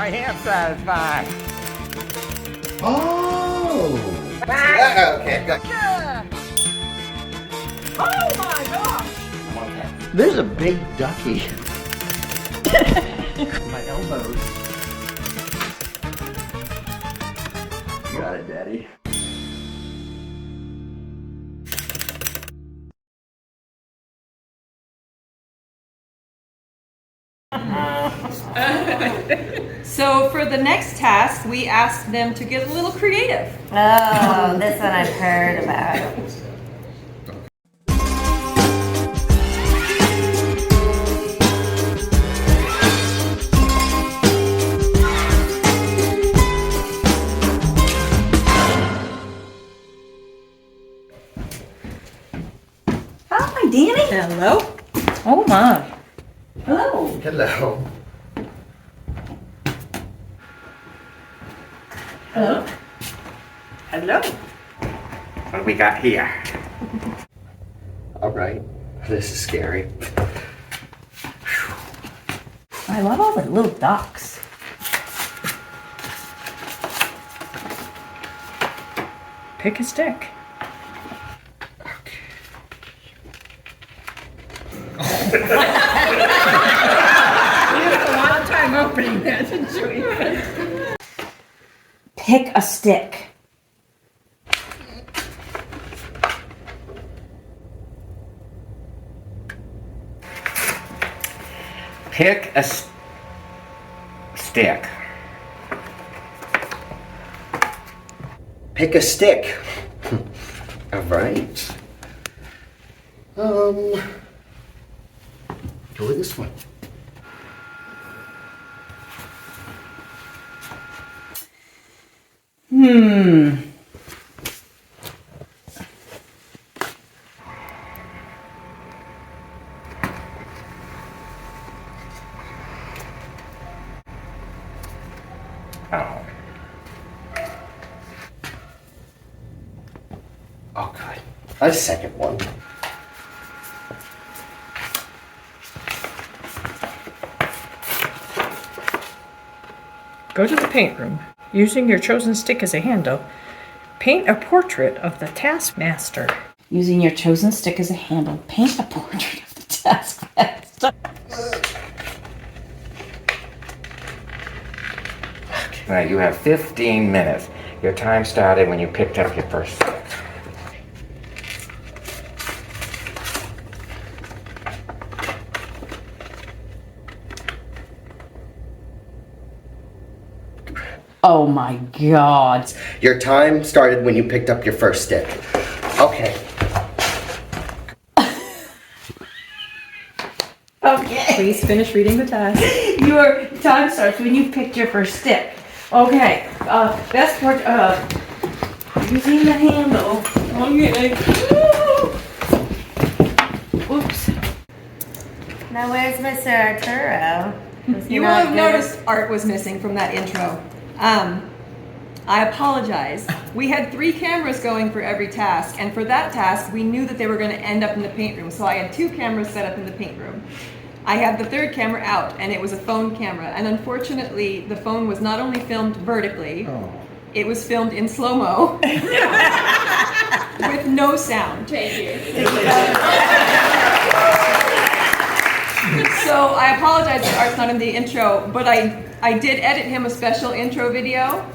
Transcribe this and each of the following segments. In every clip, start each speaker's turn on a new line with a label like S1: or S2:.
S1: I am satisfied.
S2: Oh! Okay, good.
S1: Oh my gosh!
S2: There's a big ducky. My elbows. Got it, Daddy.
S3: So for the next task, we asked them to get a little creative.
S4: Oh, this one I've heard about. Hi, Danny.
S3: Hello.
S4: Oh my. Hello.
S2: Hello.
S4: Hello.
S1: Hello. What do we got here?
S2: All right. This is scary.
S4: I love all the little ducks.
S3: Pick a stick.
S1: You had a lot of time opening that, didn't you?
S4: Pick a stick.
S1: Pick a stick.
S2: Pick a stick. All right. Go with this one.
S1: Oh.
S2: Oh, good. A second one.
S5: Go to the paint room. Using your chosen stick as a handle, paint a portrait of the Taskmaster.
S4: Using your chosen stick as a handle, paint a portrait of the Taskmaster.
S1: All right, you have 15 minutes. Your time started when you picked up your first stick.
S4: Oh my God.
S2: Your time started when you picked up your first stick. Okay.
S4: Okay.
S3: Please finish reading the task.
S4: Your time starts when you picked your first stick. Okay. Best part. Using the handle. Okay. Oops. Now where's Mr. Arturo?
S3: You will have noticed Art was missing from that intro. I apologize. We had 3 cameras going for every task, and for that task, we knew that they were going to end up in the paint room, so I had 2 cameras set up in the paint room. I had the 3rd camera out, and it was a phone camera, and unfortunately, the phone was not only filmed vertically, it was filmed in slow-mo with no sound. Thank you. So I apologize that Art's not in the intro, but I did edit him a special intro video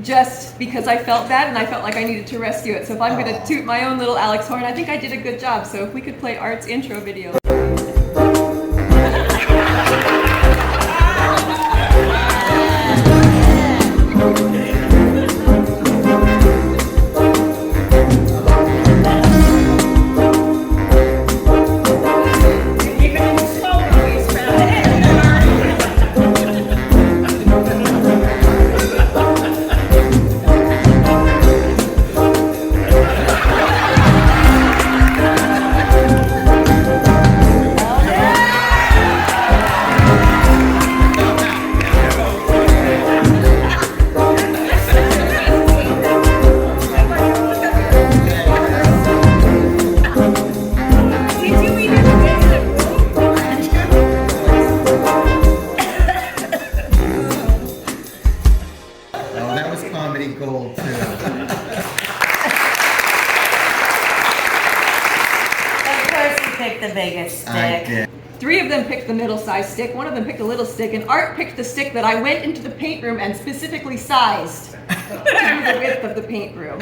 S3: just because I felt bad and I felt like I needed to rescue it. So if I'm going to toot my own little Alex horn, I think I did a good job. So if we could play Art's intro video.
S2: Oh, that was comedy gold too.
S4: Of course you picked the biggest stick.
S2: I did.
S3: 3 of them picked the middle-sized stick, 1 of them picked a little stick, and Art picked the stick that I went into the paint room and specifically sized to the width of the paint room.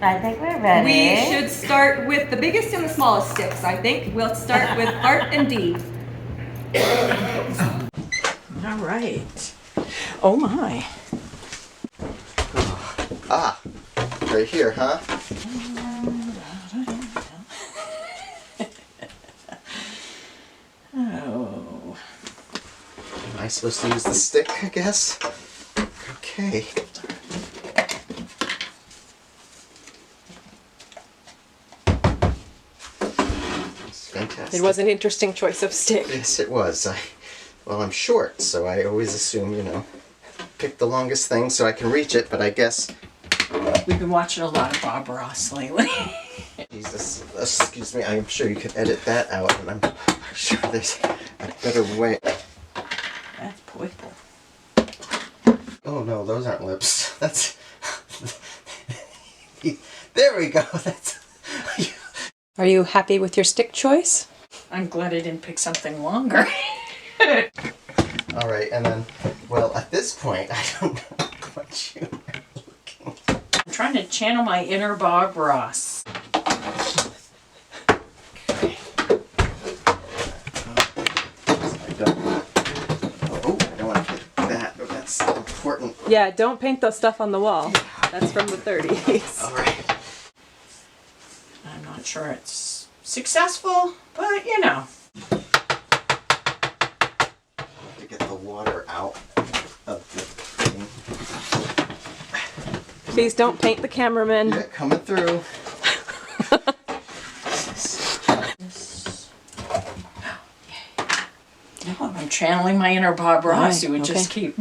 S4: I think we're ready.
S3: We should start with the biggest and the smallest sticks, I think. We'll start with Art and Dee.
S5: All right. Oh my.
S2: Ah, right here, huh?
S5: Oh.
S2: Am I supposed to use the stick, I guess? Okay. It's fantastic.
S3: It was an interesting choice of stick.
S2: Yes, it was. Well, I'm short, so I always assume, pick the longest thing so I can reach it, but I guess...
S5: We've been watching a lot of Bob Ross lately.
S2: Jesus, excuse me, I'm sure you could edit that out, and I'm sure there's a better way.
S5: That's purple.
S2: Oh no, those aren't lips. That's... There we go. That's...
S3: Are you happy with your stick choice?
S5: I'm glad I didn't pick something longer.
S2: Alright, and then, well, at this point, I don't know what you are looking for.
S5: I'm trying to channel my inner Bob Ross.
S2: I don't want to hit that, but that's important.
S3: Yeah, don't paint the stuff on the wall. That's from the 30s.
S2: Alright.
S5: I'm not sure it's successful, but you know.
S2: To get the water out of the thing.
S3: Please don't paint the cameraman.
S2: Yeah, coming through.
S5: No, I'm channeling my inner Bob Ross. You would
S3: okay.
S5: just keep.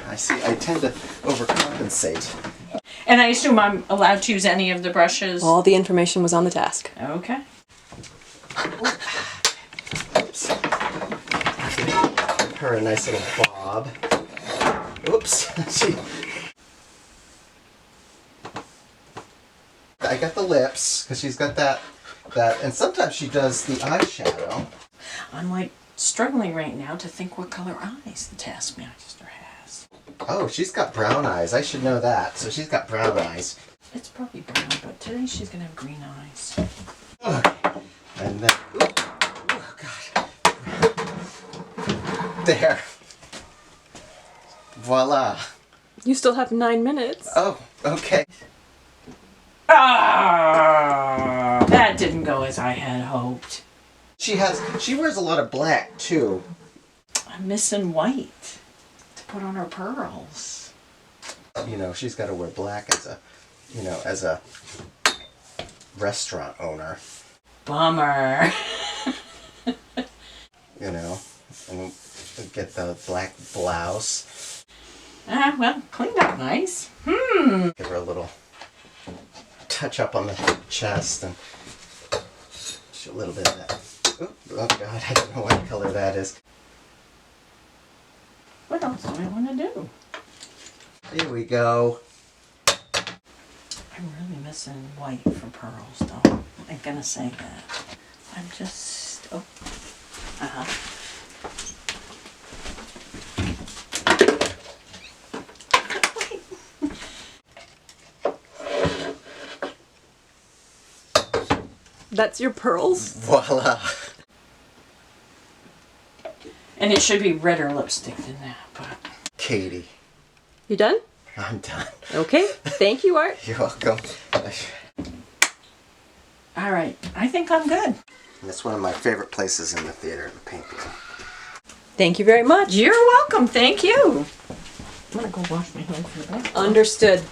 S2: I see, I tend to overcompensate.
S5: And I assume I'm allowed to use any of the brushes.
S3: All the information was on the task.
S5: Okay.
S2: Oops. Give her a nice little bob. Oops. I got the lips, because she's got that, and sometimes she does the eyeshadow.
S5: I'm like struggling right now to think what color eyes the Taskmaster has.
S2: Oh, she's got brown eyes. I should know that. So she's got brown eyes.
S5: It's probably brown, but today she's gonna have green eyes.
S2: And then, oh God. There. Voila.
S3: You still have 9 minutes.
S2: Oh, okay.
S5: Ah, that didn't go as I had hoped.
S2: She wears a lot of black too.
S5: I'm missing white to put on her pearls.
S2: She's got to wear black as a restaurant owner.
S5: Bummer.
S2: And get the black blouse.
S5: Well, cleaned up nice.
S2: Give her a little touch up on the chest and a little bit of that. Oh God, I don't know what color that is.
S5: What else do I want to do?
S2: Here we go.
S5: I'm really missing white for pearls, though. I'm gonna say that. I'm just... Oh. Uh-huh.
S3: That's your pearls?
S2: Voila.
S5: And it should be redder lipstick than that, but...
S2: Katie,
S3: You done?
S2: I'm done.
S3: Okay. Thank you, Art.
S2: You're welcome.
S5: All right. I think I'm good.
S2: That's one of my favorite places in the theater, the paint room.
S3: Thank you very much.
S5: You're welcome. Thank you. I'm gonna go wash my hands for the best.
S3: Understood.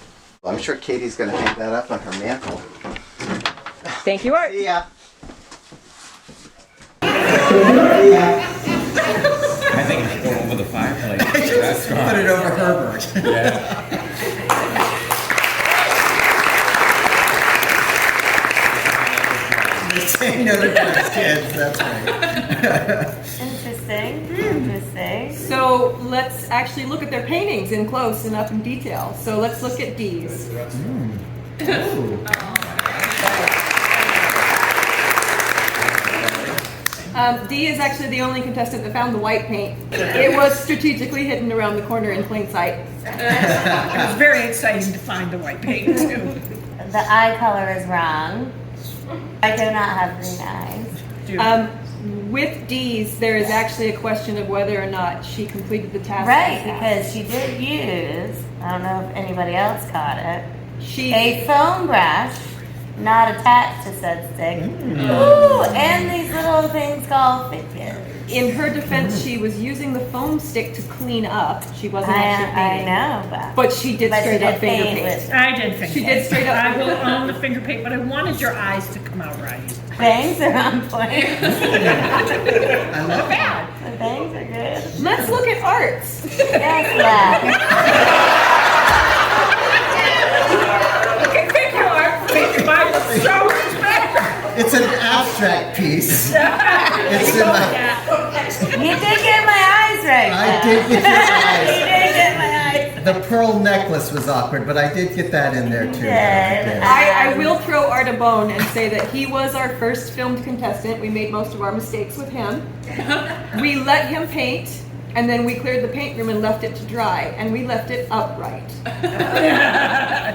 S2: Well, I'm sure Katie's going to hang that up on her mantle.
S3: Thank you, Art.
S2: Yeah.
S1: I think you should go over the fireplace.
S2: Put it over Herbert.
S1: Yeah.
S2: Say no to kids, that's right.
S4: Interesting. Interesting.
S3: So So let's actually look at their paintings in close and up in detail. So let's look at Dee's. Dee is actually the only contestant that found the white paint. It was strategically hidden around the corner in plain sight.
S6: It was very exciting to find the white paint too.
S7: The eye color is wrong. I do not have green eyes.
S3: With Dee's, there is actually a question of whether or not she completed the task.
S7: Right, because she did use, I don't know if anybody else caught it,
S3: She
S7: a foam brush, not attached to said stick. Ooh, and these little things called fidgets.
S3: In her defense, she was using the foam stick to clean up. She wasn't
S7: I
S3: actually painting.
S7: know,
S3: But she did
S7: but
S3: straight
S7: she
S3: up
S7: did
S3: finger
S7: paint
S3: paint.
S7: with
S6: I did finger
S3: She
S6: paint.
S3: did straight up.
S6: I will own the finger paint, but I wanted your eyes to come out right.
S7: bangs are on point.
S2: I love that.
S7: The bangs are good.
S3: Let's look at arts.
S7: Yes, lad.
S6: Okay, thank you, Art. Thank you, Mike. So respect.
S2: It's an abstract piece. It's in my.
S7: You did get my eyes right.
S2: I
S7: though.
S2: did get your
S7: You
S2: eyes.
S7: did get my eyes.
S2: The pearl necklace was awkward, but I did get that in there too.
S7: Did.
S3: I will throw Art a bone and say that he was our first filmed contestant. We made most of our mistakes with him. We let him paint, and then we cleared the paint room and left it to dry, and we left it upright.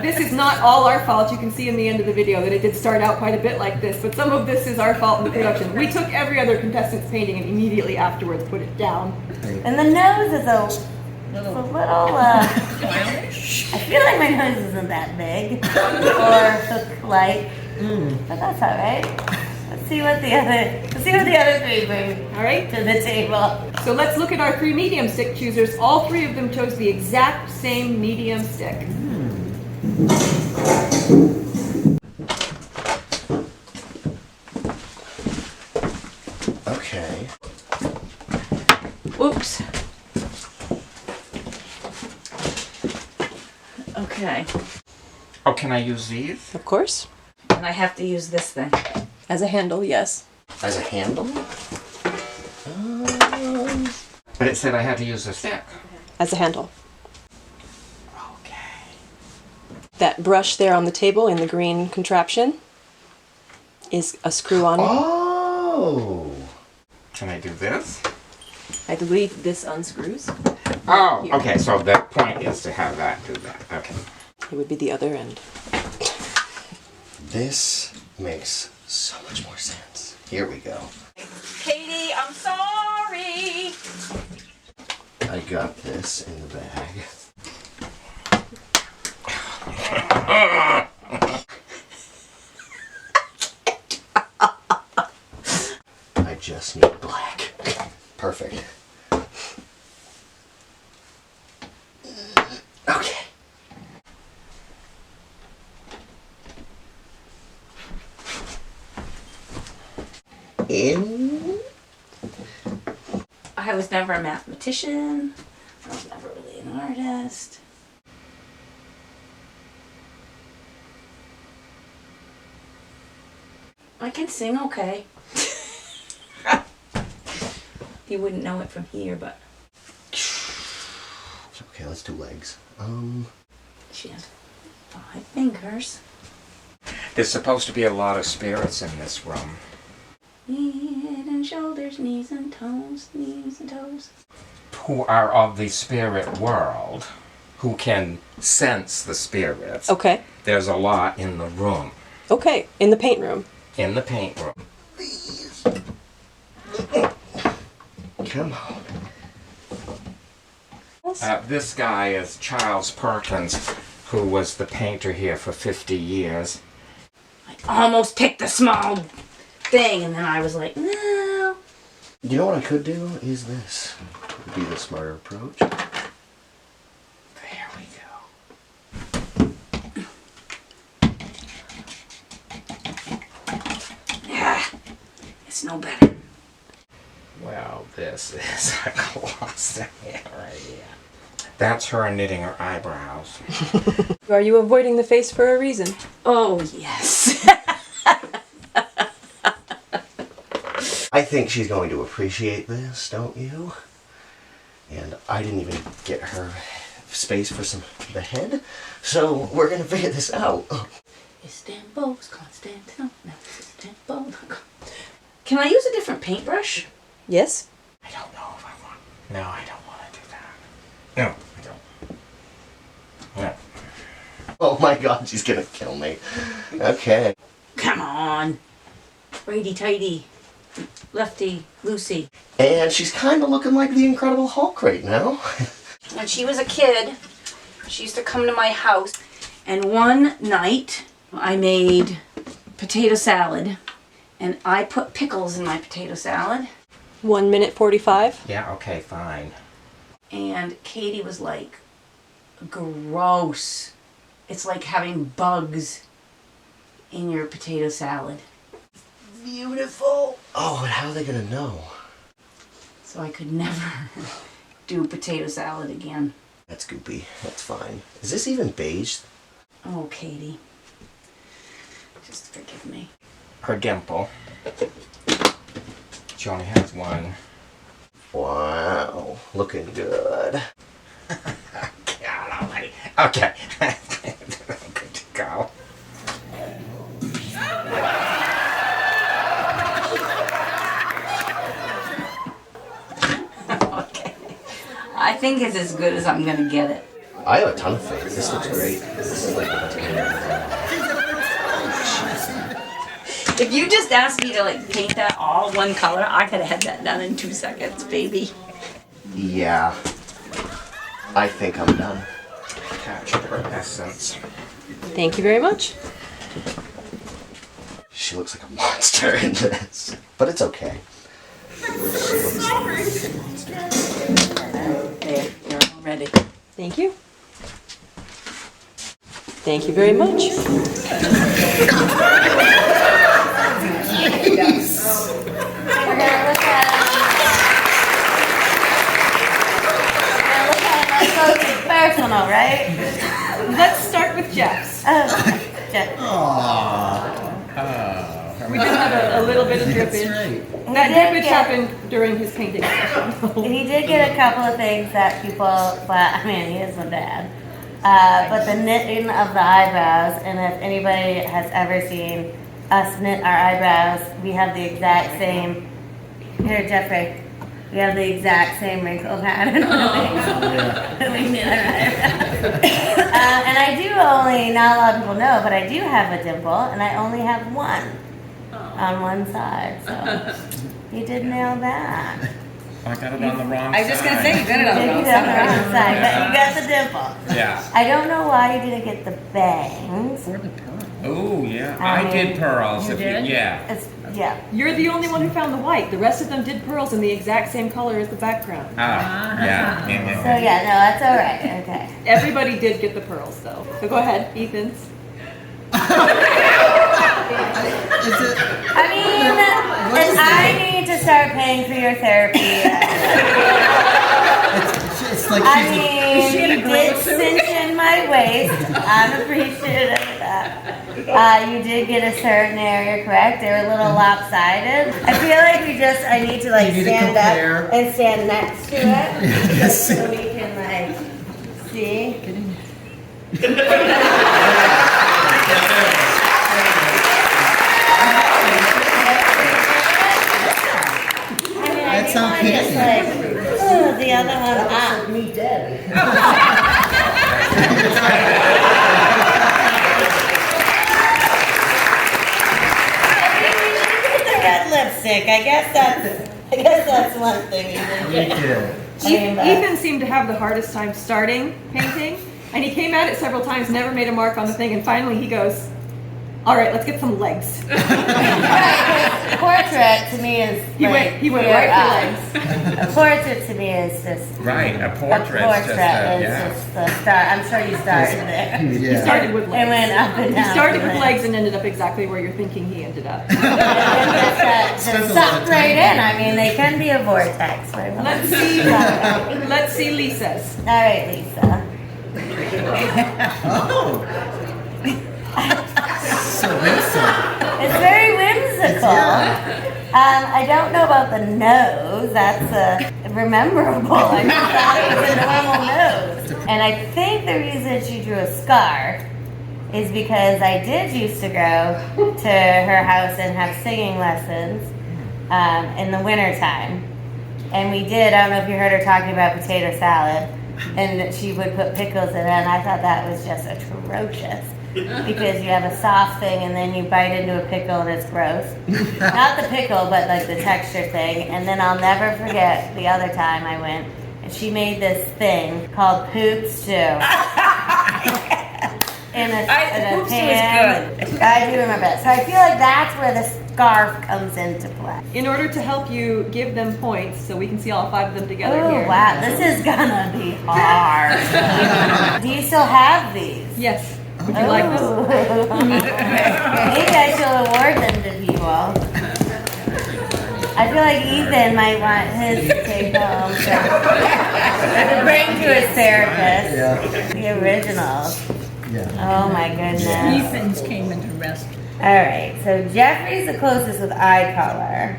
S3: This is not all our fault. You can see in the end of the video that it did start out quite a bit like this, but some of this is our fault in the production. We took every other contestant's painting and immediately afterwards put it down.
S7: And the nose is a little, I feel like my nose isn't that big or hook-like, but that's all right. Let's see what the other three bring
S3: All right?
S7: to the table.
S3: So let's look at our three medium stick choosers. All three of them chose the exact same medium stick.
S2: Okay.
S5: Whoops. Okay.
S1: Oh, can I use these?
S8: Of course.
S5: And I have to use this thing.
S8: As a handle, yes.
S2: As a handle?
S1: But it said I had to use a stick.
S8: As a handle.
S1: Okay.
S8: That brush there on the table in the green contraption is a screw-on.
S2: Oh.
S1: Can I do this?
S8: I believe this unscrews.
S1: Oh, okay, so the point is to have that do that. Okay.
S8: It would be the other end.
S2: This makes so much more sense. Here we go.
S5: Katie, I'm sorry.
S2: I got this in the bag. I just need black. Perfect. Okay. In.
S5: I was never a mathematician. I was never really an artist. I can sing okay. You wouldn't know it from here, but
S2: Okay, let's do legs.
S5: she has 5 fingers.
S1: There's supposed to be a lot of spirits in this room.
S5: Head and shoulders, knees and toes, knees and toes.
S1: Who are of the spirit world, who can sense the spirits.
S8: Okay.
S1: There's a lot in the room,
S8: Okay. In the paint room.
S1: in the paint room.
S2: Come on.
S1: This guy is Charles Perkins, who was the painter here for 50 years.
S5: I almost picked the small thing, and then I was like, no.
S2: You know what I could do is this. Would be the smarter approach.
S1: There we go.
S5: Yeah, it's no better.
S1: Well, this is a cluster area. That's her knitting her eyebrows.
S8: Are you avoiding the face for a reason?
S5: Oh, yes.
S2: I think she's going to appreciate this, don't you? And And I didn't even get her space for the head. So we're gonna figure this out.
S4: Istanbul's Constantinople. Istanbul. Can I use a different paintbrush?
S8: Yes?
S1: I don't know if I want. No, I don't want to do that. No, I don't. No.
S2: Oh my god, she's gonna kill me. Okay.
S4: Come on. Righty tighty. Lefty loosey.
S2: And she's kind of looking like the Incredible Hulk right now.
S4: When she was a kid, she used to come to my house. And one night, I made potato salad. And I put pickles in my potato salad.
S8: 1 minute 45.
S1: Yeah, okay, fine.
S4: And Katie was like, gross. It's like having bugs in your potato salad.
S2: Beautiful. Oh, but how are they gonna know?
S4: So I could never do potato salad again.
S2: That's goopy. That's fine. Is this even beige?
S4: Oh, Katie. Just forgive me.
S1: Her dimple. She only has one.
S2: Wow, looking good.
S1: God almighty. Okay. Good to go.
S4: Okay. I think it's as good as I'm gonna get it.
S2: I have a ton of faith. This looks great. This is like the best painting.
S4: If you just asked me to like paint that all one color, I could have had that done in 2 seconds, baby.
S2: Yeah. I think I'm done.
S1: Capture her essence.
S8: Thank you very much.
S2: She looks like a monster in this. But it's okay.
S4: There, you're all ready.
S8: Thank you. Thank you very much.
S7: We're gonna look at let's go to personal, right?
S3: Let's start with Jeff's.
S7: Jeff.
S3: We did have a little bit of drippage. That drippage happened during his painting session.
S7: He did get a couple of things that people, but I mean, he is my dad. But the knitting of the eyebrows, and if anybody has ever seen us knit our eyebrows, we have the exact same. Here, Jeffrey. We have the exact same wrinkle pattern when we knit our eyebrows. And I do only, not a lot of people know, but I do have a dimple, and I only have one on one side. So you did nail that.
S1: I got it on the wrong
S6: I was just gonna say, you got it
S7: You
S6: on
S7: did
S6: the
S7: it on the wrong side, but you got the dimple.
S1: Yeah.
S7: I don't know why you didn't get the bangs.
S1: Oh, yeah.
S7: I
S1: I did pearls.
S6: You
S1: if
S6: did?
S1: Yeah.
S7: It's, yeah.
S3: You're the only one who found the white. The rest of them did pearls in the exact same color as the background.
S1: Oh, yeah.
S7: So yeah, no, that's all right. Okay.
S3: Everybody did get the pearls though. So go ahead, Ethan's.
S7: I mean, and I need to start paying for your therapy.
S9: It's like
S7: I
S9: she's
S7: mean, you did cinch in my waist. I'm appreciative of that. You did get a certain area correct. They were a little lopsided. I feel like I need to like
S9: You need to
S7: stand
S9: compare.
S7: up and stand next to it.
S9: Yes.
S7: So we can like see.
S9: That's okay.
S7: It's like, oh, the other one up.
S9: me dead.
S7: The red lipstick. I guess that's one thing you didn't
S9: Me
S7: get.
S9: too.
S7: I mean, but-
S3: Ethan seemed to have the hardest time starting painting, and he came at it several times, never made a mark on the thing, and finally he goes, "All right, let's get some legs."
S7: Right, 'cause portrait to me is
S3: He
S7: like
S3: went
S7: your
S3: right for
S7: eyes.
S3: legs.
S7: A portrait to me is just
S1: Right. A
S7: a
S1: portrait.
S7: portrait
S1: Just,
S7: is
S1: yeah.
S7: just the start. I'm sure you started there.
S3: He
S9: Yeah.
S3: started with
S7: It
S3: legs.
S7: went up and
S3: He
S7: down.
S3: started with legs and ended up exactly where you're thinking he ended up.
S7: Just
S9: Spends a lot
S7: sucked
S9: of
S7: right
S9: time.
S7: in. I mean, they can be a vortex. Right?
S3: Let's see.
S7: All
S3: Let's see Lisa's.
S7: right, Lisa.
S9: Oh. So innocent.
S7: It's very whimsical.
S9: Yeah.
S7: I don't know about the nose. That's rememberable. I just thought it was a normal nose. And I think the reason she drew a scar is because I did used to go to her house and have singing lessons in the wintertime. And we did, I don't know if you heard her talking about potato salad, and that she would put pickles in it, and I thought that was just atrocious. Because you have a soft thing and then you bite into a pickle and it's gross. Not the pickle, but like the texture thing. And then I'll never forget the other time I went and she made this thing called poop stew. in a
S6: Poop stew
S7: pan.
S6: is good.
S7: I do remember that. So I feel like that's where the scarf comes into play.
S3: In order to help you give them points, so we can see all 5 of them together
S7: Oh
S3: here.
S7: wow, this is gonna be hard. Do you still have these?
S3: Yes. Would you like this?
S7: Maybe I should award them to people. I feel like Ethan might want his to take home. To bring to his therapist.
S9: Yeah.
S7: The originals.
S9: Yeah.
S7: Oh my goodness.
S6: Ethan's came into rescue.
S7: Alright, so Jeffrey's the closest with eye color.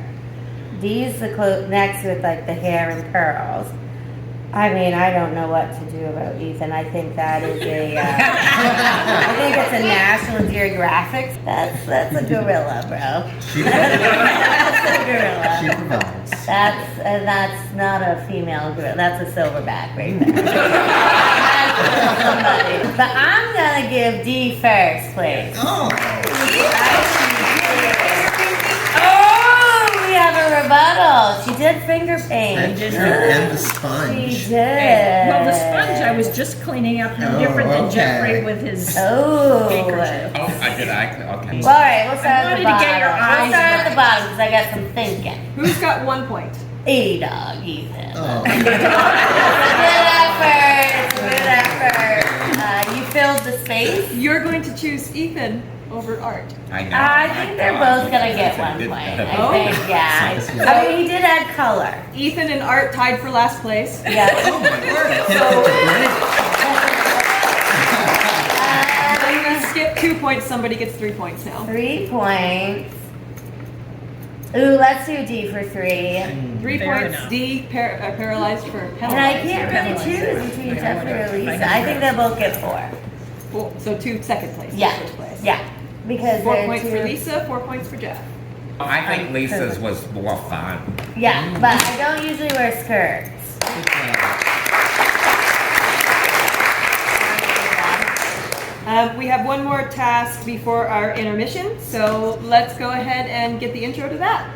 S7: Dee's the next with like the hair and pearls. I mean, I don't know what to do about Ethan. I think that is a, I think it's a National Geographic. That's a gorilla, bro. That's a gorilla.
S9: She provides.
S7: That's not a female gorilla. That's a silverback right there. That's somebody. But I'm gonna give D first, please.
S9: Oh.
S7: Oh, we have a rebuttal. She did finger paint.
S9: And the sponge.
S7: She did.
S6: Well, the sponge, I was just cleaning up, no
S9: Oh,
S6: different than
S9: okay.
S6: Jeffrey with his
S7: Oh.
S6: handkerchief.
S1: Oh, I did. Okay.
S7: Well, all right, we'll start at
S6: wanted
S7: the
S6: to
S7: bottom.
S6: get your
S7: We'll
S6: eyes
S7: start at the
S6: right.
S7: bottom because I got some thinking.
S3: Who's got 1 point?
S7: E-dog, Ethan.
S9: Oh.
S7: Good effort. You filled the space.
S3: You're going to choose Ethan over Art.
S1: I know.
S7: I think they're both gonna get 1 point. I think, yeah. I mean, he did add color.
S3: Ethan and Art tied for last place.
S7: Yeah.
S9: Oh my word.
S3: I'm going to skip 2 points. Somebody gets 3 points now.
S7: 3 points. Ooh, let's do D for 3.
S3: 3
S6: Fair
S3: points.
S6: enough.
S3: D paralyzed for
S7: And I
S3: penalty.
S7: can't really choose between Jeffrey or Lisa. I think they'll both get 4.
S3: Cool. So 2 second place.
S7: Yeah.
S3: First place.
S7: Yeah. Because
S3: 4
S7: they're
S3: points
S7: two.
S3: for Lisa. 4 points for Jeff.
S1: I think Lisa's was more fun.
S7: Yeah, but I don't usually wear skirts.
S3: We have 1 more task before our intermission, so let's go ahead and get the intro to that.